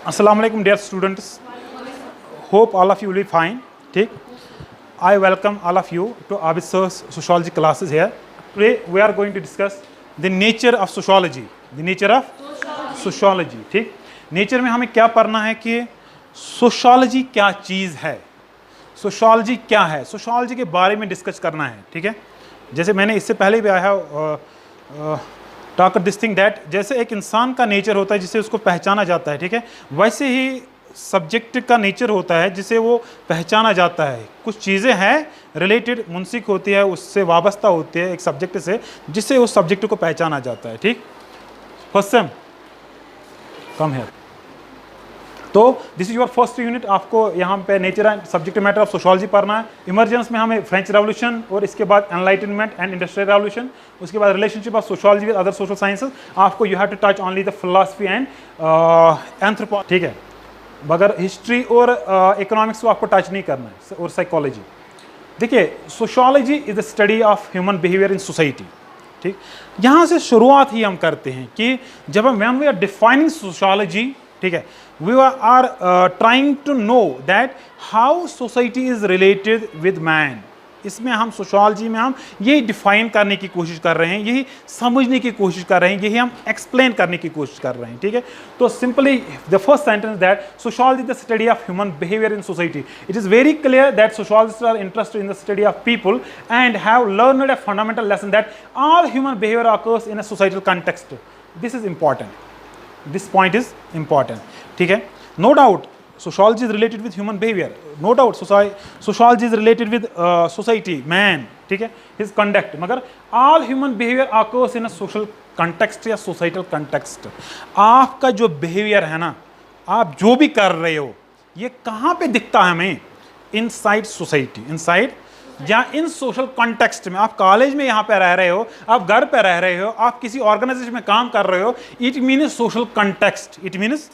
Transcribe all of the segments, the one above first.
Assalamu alaikum dear students. Hope all of you will be fine. ठीक. I welcome all of you to Abid Sir's sociology classes here. Today we are going to discuss the nature of sociology. The nature of sociology. ठीक. Nature में हमें क्या पढ़ना है कि sociology क्या चीज़ है, sociology क्या है, sociology के बारे में डिस्कस करना है. ठीक है. जैसे मैंने इससे पहले भी आया टॉक दिस थिंग दैट जैसे एक इंसान का नेचर होता है जिसे उसको पहचाना जाता है, ठीक है, वैसे ही सब्जेक्ट का नेचर होता है जिसे वो पहचाना जाता है. कुछ चीज़ें हैं रिलेटेड मुंसिक होती है, उससे वाबस्ता होती है एक सब्जेक्ट से, जिससे उस सब्जेक्ट को पहचाना जाता है. ठीक. फर्स्ट सेम कम है. तो this is your first unit. आपको यहाँ पे nature and subject matter of sociology पढ़ना है. इमरजेंस में हमें फ्रेंच रेवोल्यूशन और इसके बाद एनलाइटनमेंट एंड इंडस्ट्रियल रेवोल्यूशन, उसके बाद relationship of sociology with other social sciences. आपको you have to touch only the philosophy and anthropology. ठीक है, मगर हिस्ट्री और इकोनॉमिक्स को आपको टच नहीं करना है, और साइकोलॉजी. देखिए, sociology is the study of human behaviour in society. ठीक, यहाँ से शुरुआत ही हम करते हैं कि जब हम when we are defining sociology, ठीक है, we are trying to know that how society is related with man. इसमें हम सोशोलॉजी में हम यही डिफाइन करने की कोशिश कर रहे हैं, यही समझने की कोशिश कर रहे हैं, यही हम एक्सप्लेन करने की कोशिश कर रहे हैं. ठीक है. तो simply the first sentence that sociology is the study of human behaviour in society. It is very clear that sociologists are interested in the study of people and have learned a fundamental lesson that all human behaviour occurs in a societal context. This is important. This point is important. ठीक है. No doubt sociology is related with human behavior. No doubt sociology is related with society, man. ठीक है, his conduct. मगर all human behavior occurs in a social context या societal context. आपका जो behavior है ना, आप जो भी कर रहे हो, ये कहाँ पे दिखता है हमें? Inside society, inside या इन सोशल कॉन्टेक्स्ट में. आप कॉलेज में यहाँ पे रह रहे हो, आप घर पे रह रहे हो, आप किसी ऑर्गेनाइजेशन में काम कर रहे हो, it means social context. It means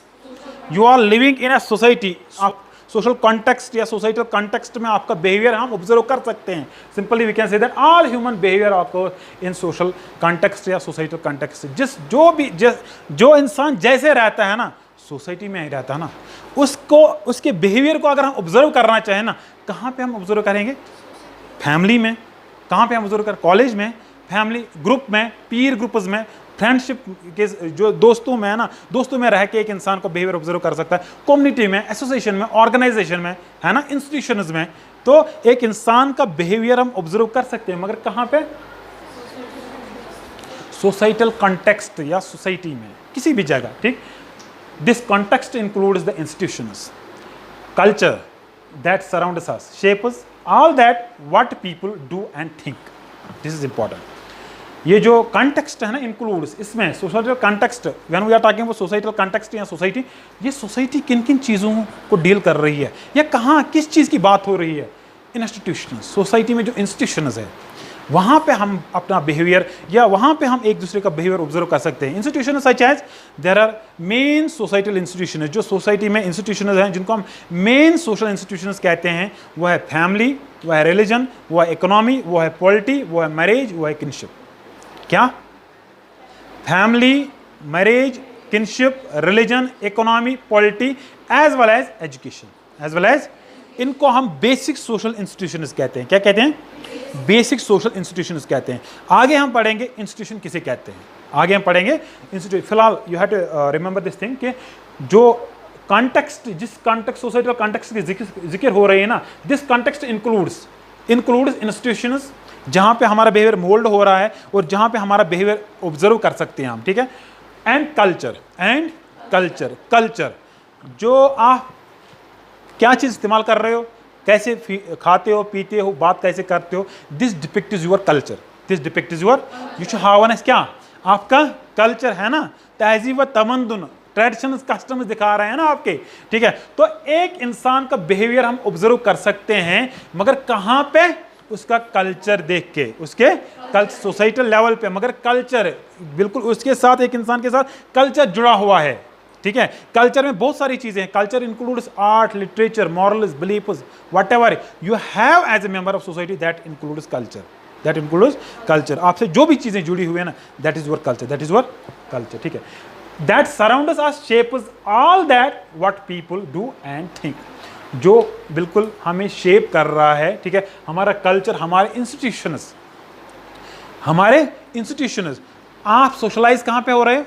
you are living in a society. आप सोशल कॉन्टेक्स्ट या सोसाइटल कॉन्टेक्स्ट में आपका बिहेवियर हम ऑब्जर्व कर सकते हैं. Simply we can say that all human behaviour आपको इन सोशल कॉन्टेक्स्ट या सोसाइटल कॉन्टेक्स्ट. जो इंसान जैसे रहता है ना, सोसाइटी में ही रहता है ना, उसको उसके बिहेवियर को अगर हम ऑब्जर्व करना चाहें ना, कहाँ पे हम ऑब्जर्व करेंगे? फैमिली में. कहाँ पे हम ऑब्जर्व करें? कॉलेज में, फैमिली ग्रुप में, पीर ग्रुप्स में, फ्रेंडशिप के जो दोस्तों में है ना, दोस्तों में रह के एक इंसान को बिहेवियर ऑब्जर्व कर सकता है. कम्युनिटी में, एसोसिएशन में, ऑर्गेनाइजेशन में, है ना, इंस्टीट्यूशंस में, तो एक इंसान का बिहेवियर हम ऑब्जर्व कर सकते हैं. मगर कहाँ पे? सोसाइटल कॉन्टेक्स्ट या सोसाइटी में, किसी भी जगह. ठीक. This context includes the institutions, culture that surrounds us, shapes all that what people do and think. This is important. ये जो कॉन्टेक्स्ट है ना, इंक्लूड्स, इसमें societal context, when we are talking about societal context या society, ये society किन किन चीज़ों को डील कर रही है या कहाँ किस चीज़ की बात हो रही है? इंस्टीट्यूशंस. सोसाइटी में जो इंस्टीट्यूशंस है, वहाँ पे हम अपना बिहेवियर या वहाँ पे हम एक दूसरे का बिहेवियर ऑब्जर्व कर सकते हैं. Institution such as there are main societal institution. जो सोसाइटी में इंस्टीट्यूशन हैं जिनको हम मेन सोशल इंस्टीट्यूशंस कहते हैं, वो है फैमिली, वो है रिलीजन, वो है इकोनॉमी, वो है पॉलिटी, वो है मैरिज, वो है किनशिप. क्या? Family, marriage, kinship, religion, economy, polity, as well as education, as well as, इनको हम बेसिक सोशल इंस्टीट्यूशंस कहते हैं. क्या कहते हैं? बेसिक सोशल इंस्टीट्यूशंस कहते हैं. आगे हम पढ़ेंगे इंस्टीट्यूशन किसे कहते हैं, आगे हम पढ़ेंगे इंस्टीट्यूशन. फिलहाल you have to remember this thing कि जो कॉन्टेक्स्ट, जिस कॉन्टेक्स्ट सोसाइटल कॉन्टेक्स्ट की जिक्र हो रही है ना, दिस कॉन्टेक्स्ट इंक्लूड्स इंस्टीट्यूशंस जहाँ पे हमारा बिहेवियर मोल्ड हो रहा है और जहाँ पे हमारा बिहेवियर ऑब्जर्व कर सकते हैं हम. ठीक है. एंड कल्चर, जो आप क्या चीज़ इस्तेमाल कर रहे हो, कैसे खाते हो, पीते हो, बात कैसे करते हो, this depict is your culture. This depict is your, you should have an, क्या आपका कल्चर है ना, तहजीब व तमद्दुन, ट्रेडिशंस, कस्टम्स दिखा रहे हैं ना आपके. ठीक है. तो एक इंसान का बिहेवियर हम ऑब्जर्व कर सकते हैं, मगर कहाँ पे? उसका कल्चर देख के, उसके सोसाइटल लेवल पे. मगर कल्चर बिल्कुल उसके साथ, एक इंसान के साथ कल्चर जुड़ा हुआ है. ठीक है. कल्चर में बहुत सारी चीजें हैं. Culture includes art, literature, morals, beliefs, whatever you have as a member of society, that includes culture. That includes culture. आपसे जो भी चीजें जुड़ी हुई है ना, that is your culture, that is your culture. ठीक है. That surrounds us shapes all that what people do and think, जो बिल्कुल हमें शेप कर रहा है, ठीक है, हमारा कल्चर, हमारे इंस्टीट्यूशंस, हमारे इंस्टीट्यूशंस। आप सोशलाइज कहाँ पे हो रहे हो?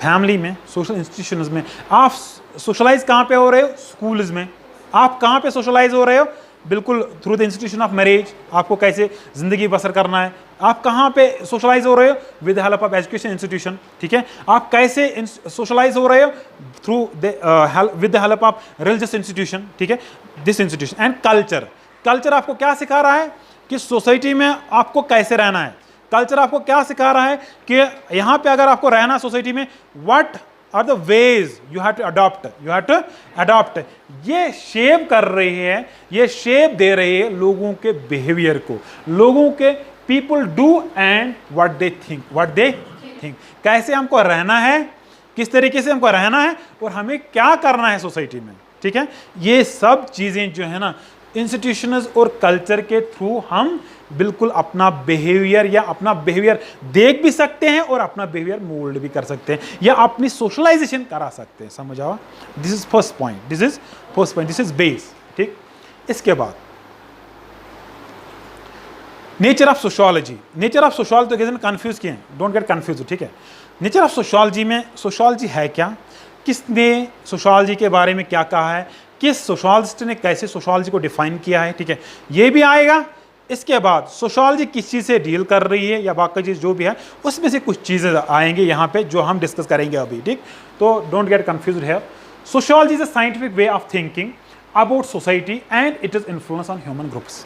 फैमिली में, सोशल इंस्टीट्यूशंस में। आप सोशलाइज कहाँ पे हो रहे हो? स्कूल्स में। आप कहाँ पे सोशलाइज हो रहे हो? बिल्कुल through the institution of marriage, आपको कैसे ज़िंदगी बसर करना है। आप कहाँ पे सोशलाइज हो रहे हो? With the help of education institution, ठीक है। आप कैसे सोशलाइज हो रहे हो? Through with the help of religious institution, ठीक है, this institution. And culture, culture आपको क्या सिखा रहा है कि सोसाइटी में आपको कैसे रहना है। कल्चर आपको क्या सिखा रहा है कि यहाँ पे अगर आपको रहना सोसाइटी में, what are the ways you have to adopt, you have to adopt. ये शेप कर रही है, ये शेप दे रही है लोगों के बिहेवियर को, लोगों के people do and what they think, what they think, कैसे हमको रहना है, किस तरीके से हमको रहना है और हमें क्या करना है सोसाइटी में, ठीक है। ये सब चीज़ें जो है ना इंस्टीट्यूशंस और कल्चर के थ्रू हम बिल्कुल अपना बिहेवियर या अपना बिहेवियर देख भी सकते हैं और अपना बिहेवियर मोल्ड भी कर सकते हैं या अपनी सोशलाइजेशन करा सकते हैं। समझ आओ? This is first point, this is first point, this is base, ठीक। इसके बाद nature of sociology. Nature of sociology तो किसी ने कंफ्यूज किए हैं, डोंट गेट कंफ्यूज, ठीक है। नेचर ऑफ सोशोलॉजी में सोशोलॉजी है क्या, किसने सोशोलॉजी के बारे में क्या कहा है, किस सोशोलॉजिस्ट ने कैसे सोशोलॉजी को डिफाइन किया है, ठीक है, ये भी आएगा। इसके बाद सोशोलॉजी किस चीज़ से डील कर रही है या बाकी चीज़ जो भी है उसमें से कुछ चीज़ें आएंगे यहाँ पे जो हम डिस्कस करेंगे अभी, ठीक। तो don't get confused here. Sociology is a scientific way of thinking about society and it is influence on human groups,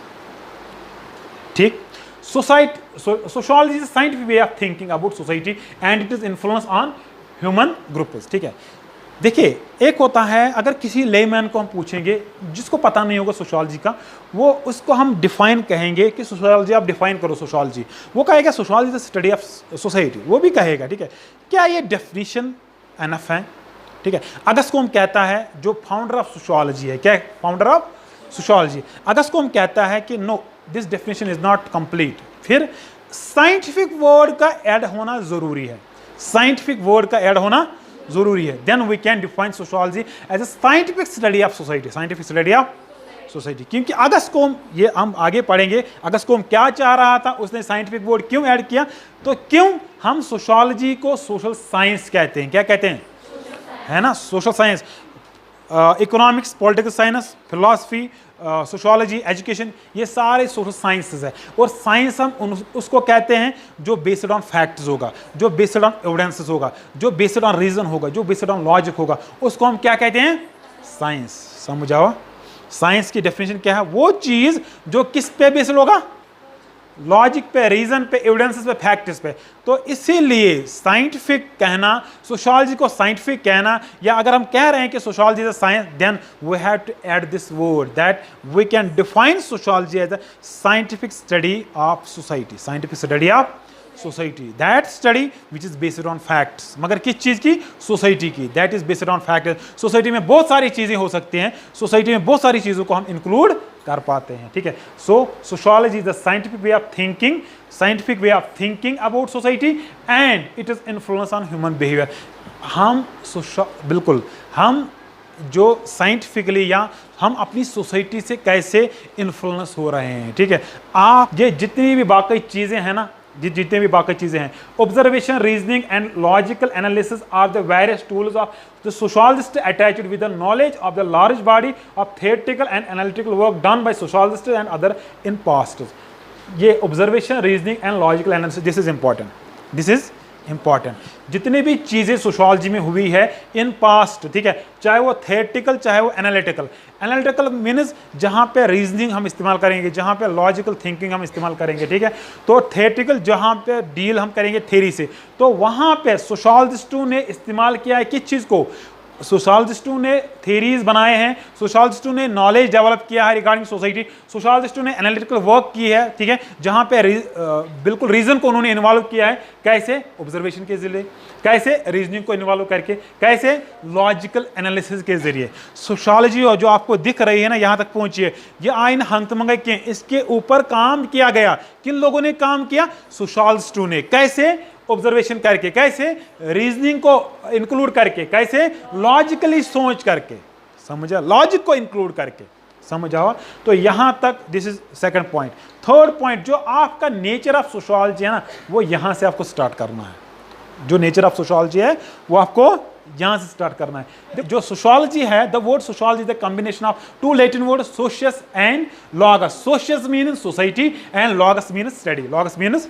ठीक। Sociology is a scientific way of thinking about society and it is influence on human groups, ठीक है। देखिए, एक होता है अगर किसी layman को हम पूछेंगे जिसको पता नहीं होगा सोशोलॉजी का, वो उसको हम डिफाइन कहेंगे कि सोशोलॉजी आप डिफाइन करो सोशोलॉजी, वो कहेगा sociology is the study of society, वो भी कहेगा, ठीक है। क्या ये डेफिनेशन एनफ है, ठीक है। अगस्टकॉम कहता है, जो फाउंडर ऑफ सोशोलॉजी है, क्या है फाउंडर ऑफ सोशोलॉजी, अगस्टकॉम कहता है कि no, this definition is not complete. फिर साइंटिफिक वर्ड का ऐड होना जरूरी है, साइंटिफिक वर्ड का ऐड होना जरूरी है, then we can define sociology as a scientific study of society, scientific study of society. क्योंकि अगस्टकॉम, ये हम आगे पढ़ेंगे, अगस्टकॉम क्या चाह रहा था, उसने साइंटिफिक वर्ड क्यों ऐड किया, तो क्यों हम सोशोलॉजी को सोशल साइंस कहते हैं, क्या कहते हैं, है ना, social science, economics, political science, philosophy, sociology, education, ये सारे सोशल साइंसेस है। और साइंस हम उसको कहते हैं जो बेस्ड ऑन फैक्ट्स होगा, जो बेस्ड ऑन एविडेंसेस होगा, जो बेस्ड ऑन रीजन होगा, जो बेस्ड ऑन लॉजिक होगा, उसको हम क्या कहते हैं, साइंस। समझ आओ? साइंस की डेफिनेशन क्या है, वो चीज जो किस पे बेस्ड होगा, लॉजिक पे, रीजन पे, एविडेंसेस पे, फैक्ट्स पे। तो इसीलिए साइंटिफिक कहना, सोशोलॉजी को साइंटिफिक कहना, या अगर हम कह रहे हैं कि sociology is a science, then we have to add this word that we can define sociology as a scientific study of society, scientific study of society, that study which is based on facts. मगर किस चीज की, society की, that is based on fact. Society में बहुत सारी चीजें हो सकती हैं, सोसाइटी में बहुत सारी चीजों को हम इंक्लूड कर पाते हैं, ठीक है। So sociology is the scientific way of thinking, scientific way of thinking about society and it is influence on human behaviour. हम बिल्कुल हम जो साइंटिफिकली या हम अपनी सोसाइटी से कैसे इन्फ्लुएंस हो रहे हैं, ठीक है। आप ये जितनी भी बाकी चीजें हैं ना, जितने भी बाकी चीजें हैं, observation, reasoning and logical analysis are the various tools of the sociologist attached with the knowledge of the large body of theoretical and analytical work done by sociologist and other in past. ये observation, reasoning and logical analysis, this is important, this is important. जितनी भी चीजें sociology में हुई है in past, ठीक है, चाहे वो थियोरेटिकल चाहे वो एनालिटिकल। एनालिटिकल मीन्स जहां पे रीजनिंग हम इस्तेमाल करेंगे, जहां पे लॉजिकल थिंकिंग हम इस्तेमाल करेंगे, ठीक है। तो थियोरेटिकल जहां पे डील हम करेंगे थ्योरी से, तो वहां पे सोशोलॉजिस्टों ने इस्तेमाल किया है किस चीज को, सोशोलॉजिस्टों ने थ्योरीज बनाए हैं, सोशोलॉजिस्टों ने नॉलेज डेवलप किया है रिगार्डिंग सोसाइटी, सोशोलॉजिस्टों ने एनालिटिकल वर्क की है, ठीक है, जहां पे बिल्कुल रीजन को उन्होंने इन्वॉल्व किया है, कैसे, ऑब्जर्वेशन के जरिए, कैसे रीजनिंग को इन्वॉल्व करके, कैसे लॉजिकल एनालिसिस के जरिए। सोशोलॉजी जो आपको दिख रही है ना, यहां तक पहुंची है, ये आइन हंतमंगे के, इसके ऊपर काम किया गया। किन लोगों ने काम किया, सोशोलॉजिस्टों ने। कैसे, ऑब्जर्वेशन करके, कैसे रीजनिंग को इंक्लूड करके, कैसे लॉजिकली सोच करके, समझा, लॉजिक को इंक्लूड करके, समझ आओ। तो यहां तक this is second point. Third point, जो आपका नेचर ऑफ सोशियोलॉजी है ना, वो यहां से आपको स्टार्ट करना है। जो नेचर ऑफ सोशियोलॉजी है वो आपको यहां से स्टार्ट करना है। जो सोशियोलॉजी है, the word sociology is the combination of two Latin word socius and logos. Socius means society and logos means study. Logos means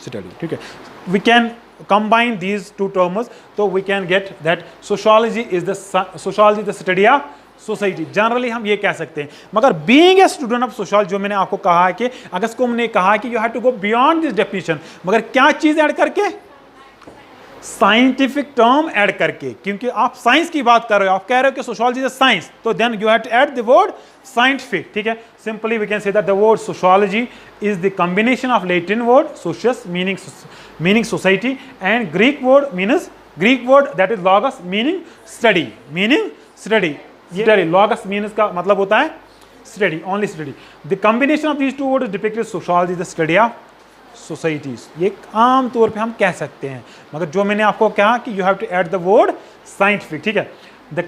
study, ठीक है। We can combine these two terms, तो we can get that sociology is the study of society। Generally हम ये कह सकते हैं, मगर being a student of sociology, जो मैंने आपको कहा है कि अगस्कोम ने कहा कि you have to go beyond this definition, मगर क्या चीज ऐड करके, साइंटिफिक टर्म ऐड करके, क्योंकि आप साइंस की बात कर रहे हो, आप कह रहे हो कि सोशियोलॉजी इज साइंस, तो then you have to add the word scientific, ठीक है। Simply we can say that the word sociology is the combination of Latin word socius meaning society and Greek word that is logos meaning study, study। logos means का मतलब होता है study, only study। the combination of these two words depicted sociology, the study of societies। ये आम तौर पे हम कह सकते हैं, मगर जो मैंने आपको कहा कि you have to add the word scientific, ठीक है। The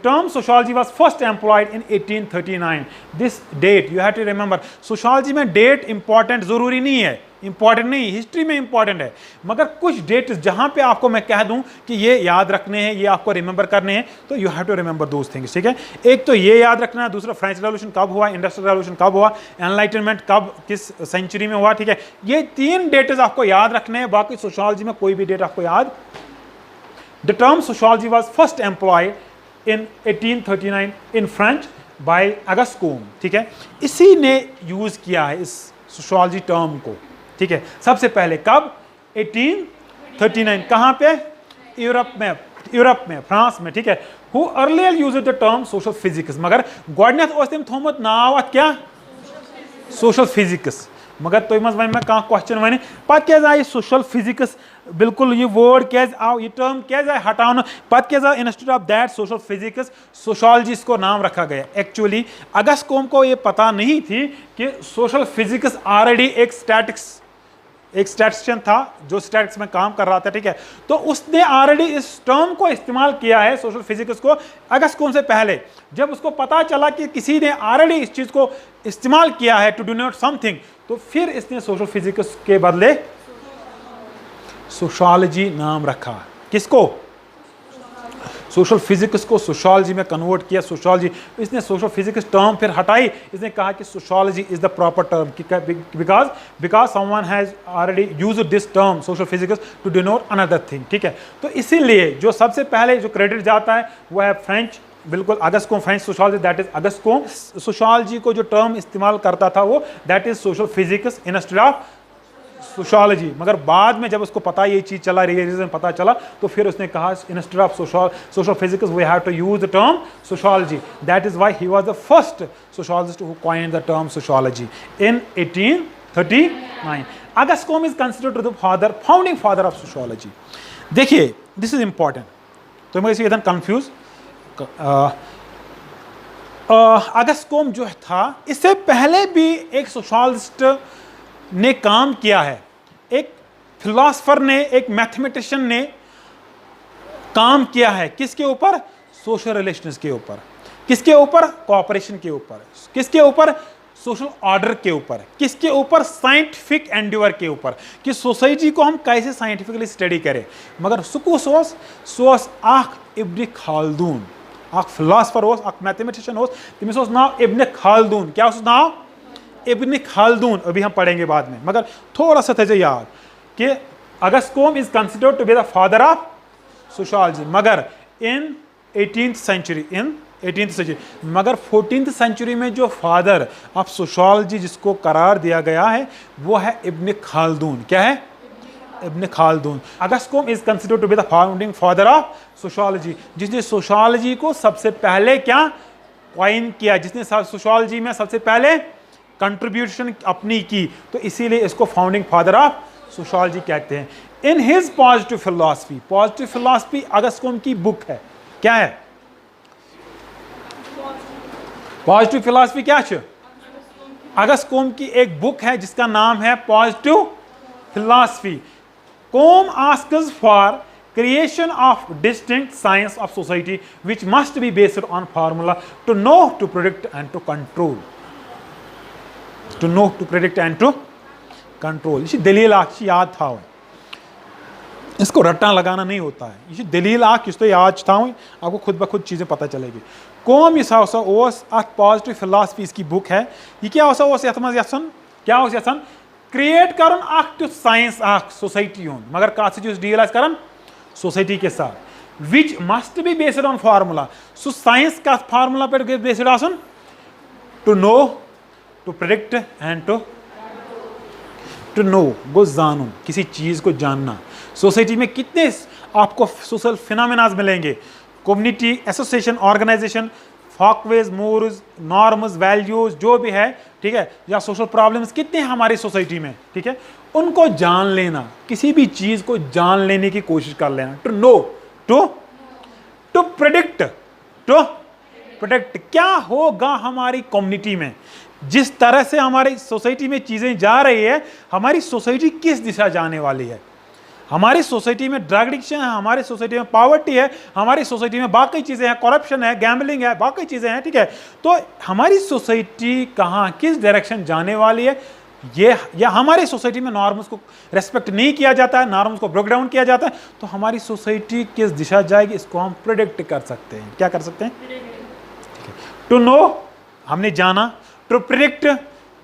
term sociology was first employed in 1839। This date you have to remember। sociology में date important जरूरी नहीं है, इंपॉर्टेंट नहीं, हिस्ट्री में इंपॉर्टेंट है, मगर कुछ डेट जहां पे आपको मैं कह दूं कि ये याद रखने हैं, ये आपको रिमेंबर करने हैं, तो you have to remember those things, ठीक है। एक तो ये याद रखना है, दूसरा फ्रेंच रेवोल्यूशन कब हुआ, इंडस्ट्रियल रेवोल्यूशन कब हुआ, एनलाइटनमेंट कब, किस सेंचुरी में हुआ, ठीक है। ये 3 डेट्स आपको याद रखने हैं, बाकी सोशियोलॉजी में कोई भी डेट आपको याद। The term sociology was first employed in 1839 in French by Auguste Comte, ठीक है। इसी ने यूज किया है इस सोशियोलॉजी टर्म को, ठीक है। सबसे पहले कब, 1839, कहां पे, यूरोप में, फ्रांस में, ठीक है। Who earlier used the term social physics, मगर गोडनेथ ओस तम थोमत नाव क्या, सोशल फिजिक्स, मगर तुम मैं कह क्वेश्चन वन पत क्या आय सोशल फिजिक्स, बिल्कुल ये वर्ड क्या आव, ये टर्म क्या आय हटान, पत क्या institute of that social physics sociology इसको नाम रखा गया। एक्चुअली अगस्कोम को ये पता नहीं थी कि सोशल फिजिक्स ऑलरेडी एक स्टैटिस्टिशियन था जो स्टैटिक्स में काम कर रहा था, ठीक है। तो उसने ऑलरेडी इस टर्म को इस्तेमाल किया है सोशल फिजिक्स को अगस्कोम से पहले। जब उसको पता चला कि किसी ने ऑलरेडी इस चीज को इस्तेमाल किया है टू डिनोट समथिंग, तो फिर इसने सोशल फिजिक्स के बदले सोशियोलॉजी नाम रखा। किसको, सोशल फिजिक्स को सोशियोलॉजी में कन्वर्ट किया, सोशियोलॉजी। इसने सोशल फिजिक्स टर्म फिर हटाई, इसने कहा कि sociology is the proper term, because someone has already used this term social physics to denote another thing, ठीक है। तो इसीलिए जो सबसे पहले जो क्रेडिट जाता है वो है फ्रेंच, बिल्कुल Auguste Comte, French sociology, that is Auguste Comte. Sociology को जो टर्म इस्तेमाल करता था वो that is social physics instead of sociology, मगर बाद में जब उसको पता ये चीज चला, रियलिज्म पता चला, तो फिर उसने कहा instead of social physics we have to use the term sociology. That is why he was the first sociologist who coined the term sociology in 1839। Auguste Comte is considered the founding father of sociology. देखिए this is important, तो मैं इसे confuse, अगस्कोम जो था इससे पहले भी एक सोशियोलॉजिस्ट ने काम किया है, एक फिलोसफर ने, एक मैथमेटिशियन ने काम किया है। किसके ऊपर, सोशल रिलेशंस के ऊपर, किसके ऊपर, कोऑपरेशन के ऊपर, किसके ऊपर, सोशल ऑर्डर के ऊपर, किसके ऊपर, साइंटिफिक एंड्योर के ऊपर, कि सोसाइटी को हम कैसे साइंटिफिकली स्टडी करें। मगर सुकू सोस आख इब्न खालदून, आख फिलोसफर ओस, आख मैथमेटिशियन ओस, तमिस ओस नाव इब्न खालदून। क्या ओस नाव, इब्न खालदून। अभी हम पढ़ेंगे बाद में, मगर थोड़ा सा थे याद कि Auguste Comte is considered to be the father of sociology, मगर इन 18th सेंचुरी, मगर 14th सेंचुरी में जो फादर ऑफ सोशियोलॉजी जिसको करार दिया गया है वो है इब्न खालदून। क्या है, Ibn Khaldun. Auguste Comte is considered to be the founding father of sociology, जिसने सोशियोलॉजी को सबसे पहले क्या कॉइन किया, जिसने सोशियोलॉजी में सबसे पहले कंट्रीब्यूशन अपनी की, तो इसीलिए इसको फाउंडिंग फादर ऑफ सोशियोलॉजी कहते हैं। इन हिज पॉजिटिव फिलॉसफी अगस्कोम की बुक है। क्या है पॉजिटिव फिलॉसफी, क्या है अगस्कोम की एक बुक है जिसका नाम है positive philosophy. Combe asks for creation of distinct science of society which must be based on formula to know, to predict and to control. To know, to predict and to control. ये दलील आख याद था, इसको रट्टा लगाना नहीं होता है, ये दलील आख इस तो याद था, आपको खुद ब खुद चीज़ें पता चलेगी. कौम यह पॉजिटिव फिलासफी इसकी बुक है. ये क्या क्या यसान क्रिएट कर साइंस सोसाइटी हूं, मगर कत डील कर सोसाइटी के साथ which must be based on formula. So science का फार्मूला पे बेस्ड आसन to know, to predict and to know go जानूं, किसी चीज़ को जानना. सोसाइटी में कितने आपको सोशल फिनोमेनाज मिलेंगे, community, association, organisation, folkways, mores, norms, values जो भी है, ठीक है, या सोशल प्रॉब्लम्स कितने हैं हमारी सोसाइटी में, ठीक है, उनको जान लेना, किसी भी चीज़ को जान लेने की कोशिश कर लेना. To know, to predict, to predict क्या होगा हमारी कम्युनिटी में, जिस तरह से हमारी सोसाइटी में चीज़ें जा रही है, हमारी सोसाइटी किस दिशा जाने वाली है. हमारी सोसाइटी में ड्रग एडिक्शन है, हमारी सोसाइटी में पॉवर्टी है, हमारी सोसाइटी में बाकी चीज़ें हैं, करप्शन है, गैम्बलिंग है, बाकी चीज़ें हैं, ठीक है. तो हमारी सोसाइटी कहाँ किस डायरेक्शन जाने वाली है, ये या हमारी सोसाइटी में नॉर्म्स को रेस्पेक्ट नहीं किया जाता है, नॉर्म्स को ब्रेक डाउन किया जाता है, तो हमारी सोसाइटी किस दिशा जाएगी, इसको हम प्रेडिक्ट कर सकते हैं. क्या कर सकते हैं? टू नो हमने जाना, टू प्रेडिक्ट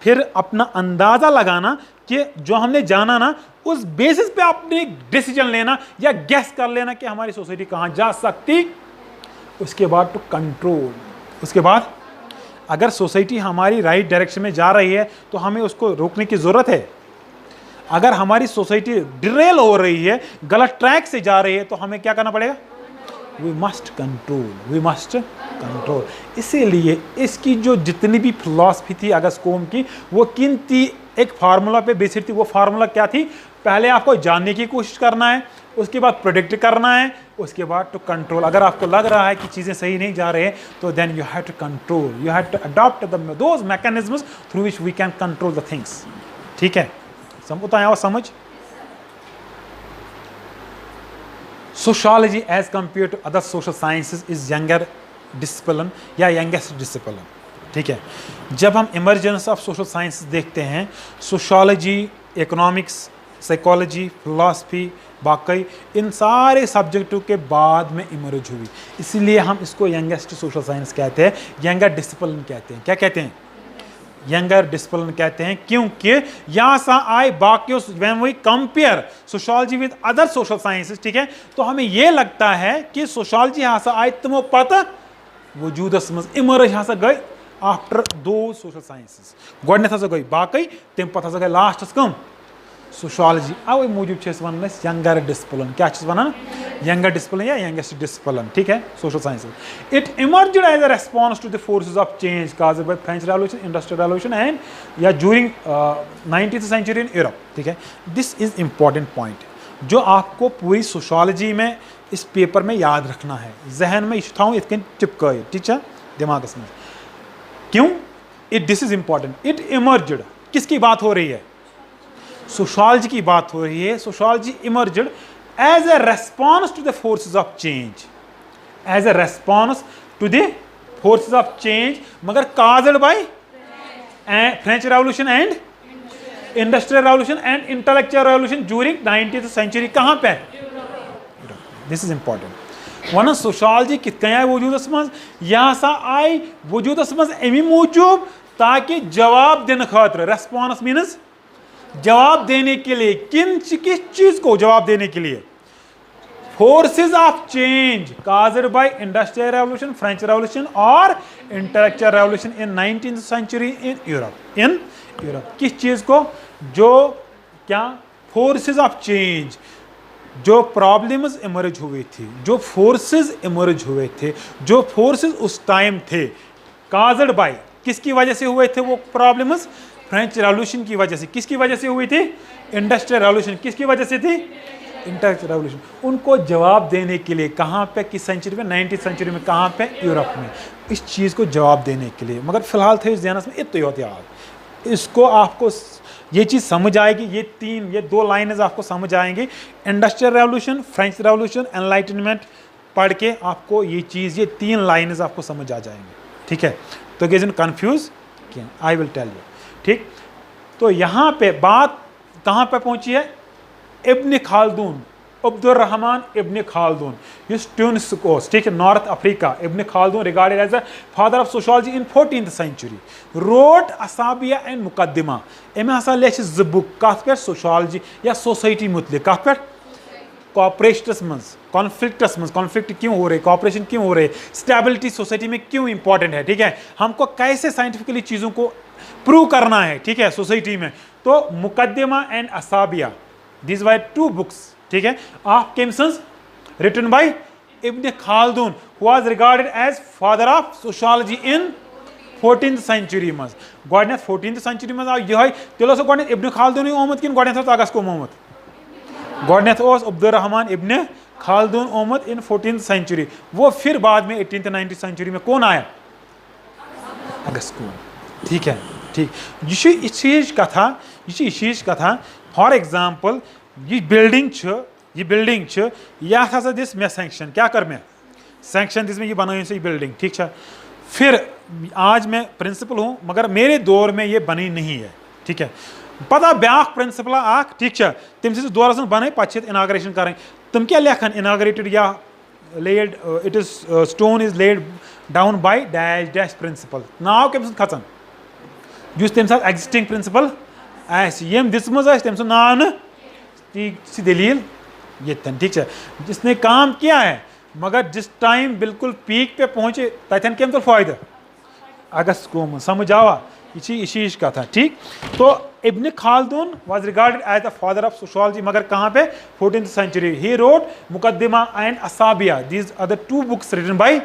फिर अपना अंदाज़ा लगाना कि जो हमने जाना ना उस बेसिस पे अपने डिसीजन लेना या गेस कर लेना कि हमारी सोसाइटी कहाँ जा सकती. उसके बाद टू कंट्रोल, उसके बाद अगर सोसाइटी हमारी राइट डायरेक्शन में जा रही है तो हमें उसको रोकने की ज़रूरत है. अगर हमारी सोसाइटी डिरेल हो रही है, गलत ट्रैक से जा रही है, तो हमें क्या करना पड़ेगा? We must control, we must control. इसीलिए इसकी जो जितनी भी फिलॉसफी थी अगस्त कोम की, वो किन थी, एक फार्मूला पे बेस्ड थी. वो फार्मूला क्या थी? पहले आपको जानने की कोशिश करना है, उसके बाद प्रेडिक्ट करना है, उसके बाद टू कंट्रोल. अगर आपको लग रहा है कि चीज़ें सही नहीं जा रही है, तो then you have to control, you have to adopt those mechanisms through which we can control the things. ठीक है, होता है समझ. Sociology as compare to other social sciences is younger discipline या यंगेस्ट डिसिप्लिन. ठीक है, जब हम इमर्जेंस ऑफ सोशल साइंस देखते हैं, सोशियोलॉजी, इकोनॉमिक्स, साइकोलॉजी, फिलॉसफी, बाकी इन सारे सब्जेक्टों के बाद में इमर्ज हुई, इसलिए हम इसको यंगेस्ट सोशल साइंस कहते हैं, यंगर डिसिप्लिन कहते हैं. क्या कहते हैं? यंगर डिसिप्लिन कहते हैं, क्योंकि यहाँ से आए बाकी when we compare sociology with other social sciences, ठीक है, तो हमें ये लगता है कि सोशियोलॉजी यहाँ से आए तमो पता वजूदस मज इमर्ज यहाँ से गई आफ्टर दो सोशल साइंसेस. गोडनेथ हसा गई बाकी, तम पता हसा गई लास्टस कम सोशियोलॉजी. अवे मूजूब वन यंगर डिसिप्लिन. क्या वन? यंगर डिसिप्लिन या यंगेस्ट डिसिप्लिन. ठीक है, social sciences. It emerged as a response to the forces of change caused by French revolution, industrial revolution and या during 19th century in Europe. ठीक है, this is important point जो आपको पूरी sociology में इस पेपर में याद रखना है, जहन में इच्छाऊँ इतन चिपक, ठीक है, दिमाग में. क्यों? This is important. It emerged, किसकी बात हो रही है? सोशियोलॉजी की बात हो रही है. Sociology emerged as a response to the forces of change, as a response to the forces of change, मगर caused by French revolution and industrial revolution and intellectual revolution during 19th century. कहाँ पे? This is important. वन sociology कित आय वजूदस मज, यह सा आई वजूदस मज अमी मूजूब ताकि जवाब देने खातिर, रेस्पॉन्स मीन्स जवाब देने के लिए, किस चीज को जवाब देने के लिए? Forces of change caused by industrial revolution, French revolution और intellectual revolution in 19th century in Europe. किस चीज को? जो क्या? फोर्सेस ऑफ चेंज, जो प्रॉब्लम्स इमर्ज हुए थे, जो फोर्सेस इमर्ज हुए थे, जो फोर्सेस उस टाइम थे, काज्ड बाय, किसकी वजह से हुए थे वो प्रॉब्लम्स? फ्रेंच रेवोल्यूशन की वजह से. किसकी वजह से हुई थी? Industrial revolution. किसकी वजह से थी? Intellectual revolution. उनको जवाब देने के लिए कहाँ पे, किस सेंचुरी में? 19th सेंचुरी में. कहाँ पे? यूरोप में. इस चीज़ को जवाब देने के लिए. मगर फिलहाल थे इस ध्यान में इतना होते याद, इसको आपको ये चीज़ समझ आएगी, ये दो लाइनें आपको समझ आएंगी। Industrial revolution, French revolution, enlightenment पढ़ के आपको ये चीज़, ये 3 लाइनें आपको समझ आ जाएंगे, ठीक है। तो get in confuse, I will tell you, ठीक। तो यहाँ पे बात कहाँ पे पहुँची है? इब्न खालदून, अब्दुल रहमान इब्न खालदून, इस ट्यूनिस कोस्ट, ठीक है, north Africa. Ibn Khaldun regarded as a father of sociology in 14th century, wrote Asabiyya and Muqaddimah. अमे हसा लेच 2 बुक कत पे, सोशोलॉजी या सोसाइटी मुतलिक, कत पे, कॉपरेशनस मज, कॉन्फ्लिक्टस मज, कॉन्फ्लिक्ट क्यों हो रहे, कॉपरेशन क्यों हो रहे, स्टेबिलिटी सोसाइटी में क्यों इंपॉर्टेंट है, ठीक है, हमको कैसे साइंटिफिकली चीज़ों को प्रूव करना है, ठीक है, सोसाइटी में। तो Muqaddimah and Asabiyya, this were 2 books, ठीक है, ऑफ केम्सन्स written by Ibn Khaldun, who was regarded as father of sociology in 14th century मज। गोडनेथ 14th century मज आव यह, तेलो सो गोडनेथ इब्न खालदून ओमुत किन गोडनेथ अगस को ओमुत? गोडनेथ ओस अब्दुल रहमान इब्न खालदून ओमुत इन 14th century। वो फिर बाद में 18th 19th century में कौन आया? अगस को, ठीक है, ठीक। यह चीज कथा, यह चीज कथा, फॉर एग्जाम्पल ये बिल्डिंग यह हसा दिस मे सैंक्शन, क्या कर मैं सैंक्शन दिस में ये बनाई से बिल्डिंग, ठीक है। फिर आज मैं प्रिंसिपल हूँ मगर मेरे दौर में ये बनी नहीं है, ठीक है। पता ब्याक प्रिंसिपल आख, ठीक है, तम सिस दौरस बन पे इनाग्रेशन करें, तुम क्या लेखन इनाग्रेटेड या laid, it is stone is laid down by dash dash principle, नाव कम खचन जुस तम साथ एग्जिस्टिंग प्रिंसिपल यम दिसम तम नाव न, सी दलील ये, ठीक है। जिसने काम किया है मगर जिस टाइम बिल्कुल पीक पे पहुंचे तथन कम तो फायदा अगस्त को समझ आवा, ये कथा, ठीक। तो Ibn Khaldun was regarded as the father of sociology, मगर कहाँ पे? 14th century। He wrote Muqaddimah and Asabiyya, these are the 2 books written by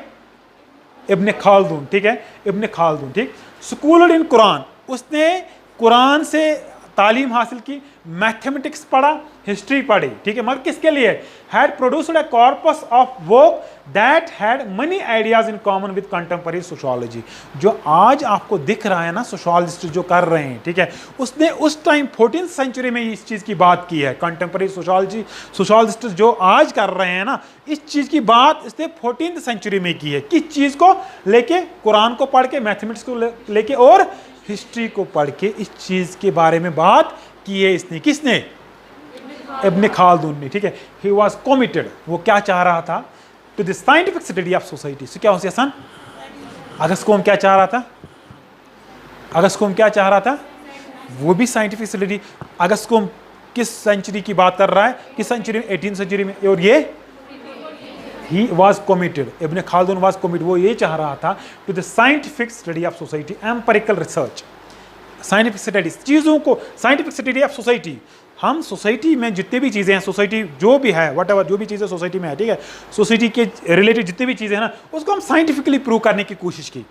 Ibn Khaldun, ठीक है, इब्न खालदून, ठीक। स्कूल्ड इन कुरान, उसने कुरान से तालीम हासिल की, मैथमेटिक्स पढ़ा, हिस्ट्री पढ़ी, ठीक है, मगर किसके लिए? Had produced a corpus of work that had money ideas in common with contemporary sociology. जो आज आपको दिख रहा है ना सोशोलॉजिस्ट जो कर रहे हैं, ठीक है, उसने उस टाइम 14th century में इस चीज़ की बात की है। कंटेम्पररी सोशोलॉजिस्ट जो आज कर रहे हैं ना, इस चीज़ की बात इसने 14th century में की है। किस चीज़ को लेके? कुरान को पढ़ के, मैथमेटिक्स को लेके और हिस्ट्री को पढ़ के इस चीज़ के बारे में बात की है इसने। किसने? इब्न खालदून ने, ठीक है। ही वॉज कमिटेड, वो क्या चाह रहा था? To the scientific study of society. क्या हो सन अगस्त कोम क्या चाह रहा था? अगस्त कोम क्या चाह रहा था? वो भी साइंटिफिक स्टडी। अगस्त कोम किस सेंचुरी की बात कर रहा है? किस सेंचुरी में? 18th century में। और ये he was committed, Ibn Khaldun was committed, वो ये चाह रहा था to the scientific study of society, empirical research, scientific studies, चीज़ों को, साइंटिफिक स्टडी ऑफ सोसाइटी। हम सोसाइटी में जितनी भी चीज़ें हैं, सोसाइटी जो भी है, वट एवर जो भी चीज़ें सोसाइटी में है, ठीक है, सोसाइटी के रिलेटेड जितनी भी चीज़ें हैं ना, उसको हम साइंटिफिकली प्रूव करने की कोशिश की,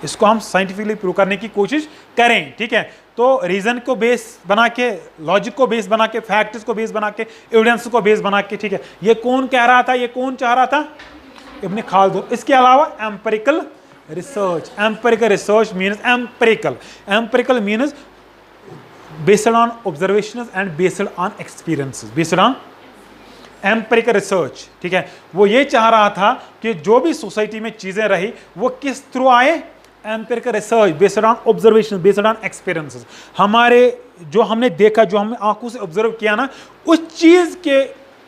इसको हम साइंटिफिकली प्रूव करने की कोशिश करें, ठीक है। तो रीज़न को बेस बना के, लॉजिक को बेस बना के, फैक्ट्स को बेस बना के, एविडेंस को बेस बना के, ठीक है। ये कौन कह रहा था? ये कौन चाह रहा था? इब्न खालदून। इसके अलावा empirical research, empirical research means empirical means based on observations and based on experiences, based on empirical research, ठीक है। वो ये चाह रहा था कि जो भी सोसाइटी में चीज़ें रही वो किस थ्रू आए? Empirical research, based on observation, based on experiences. हमारे जो हमने देखा, जो हमने आंखों से ऑब्जर्व किया ना, उस चीज़ के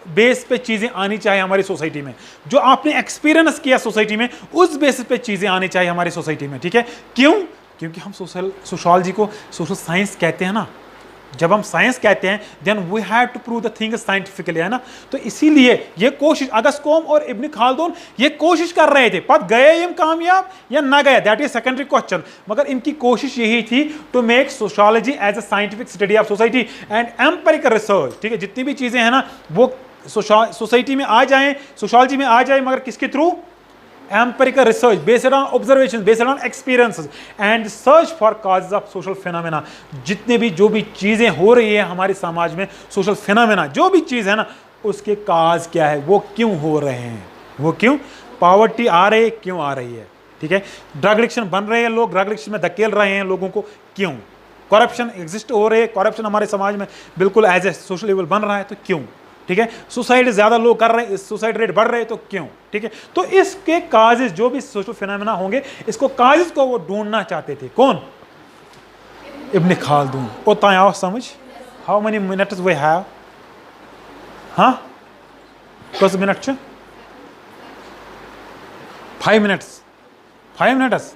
बेस पे चीज़ें आनी चाहिए हमारी सोसाइटी में। जो आपने एक्सपीरियंस किया सोसाइटी में, उस बेसिस पे चीज़ें आनी चाहिए हमारी सोसाइटी में, ठीक है। क्यों? क्योंकि हम सोशोलॉजी को सोशल साइंस कहते हैं ना। जब हम साइंस कहते हैं then we have to prove the things scientifically, है ना। तो इसीलिए ये कोशिश अगस्त कोम और इब्न खालदून ये कोशिश कर रहे थे। पद गए ये कामयाब या ना गए, दैट इज सेकेंडरी क्वेश्चन, मगर इनकी कोशिश यही थी to make sociology as a scientific study of society and empirical research, ठीक है। जितनी भी चीज़ें हैं ना वो सोसाइटी में आ जाएं, सोशोलॉजी में आ जाए, मगर किसके through? empirical research based on observations, based on experiences and search for causes of social phenomena। जितने भी जो भी चीज़ें हो रही है हमारे समाज में, सोशल फिनोमेना जो भी चीज़ है ना, उसके काज क्या है, वो क्यों हो रहे हैं, वो क्यों पॉवर्टी आ रही है, क्यों आ रही है, ठीक है। ड्रग एडिक्शन बन रहे हैं लोग, ड्रग एडिक्शन में धकेल रहे हैं लोगों को, क्यों, करप्शन एग्जिस्ट हो रहे, करप्शन हमारे समाज में बिल्कुल एज ए सोशल लेवल बन रहा है, तो क्यों? ठीक है, सुसाइड ज़्यादा लोग कर रहे हैं, सुसाइड रेट बढ़ रहे हैं, तो क्यों? ठीक है, तो इसके काजेज जो भी सोशल फिनोमेना होंगे, इसको काजेज को वो ढूंढना चाहते थे। कौन? इब्न खालदून। ओता आओ समझ। How many minutes we have? हाँ, कस मिनट? 5 minutes. 5 minutes.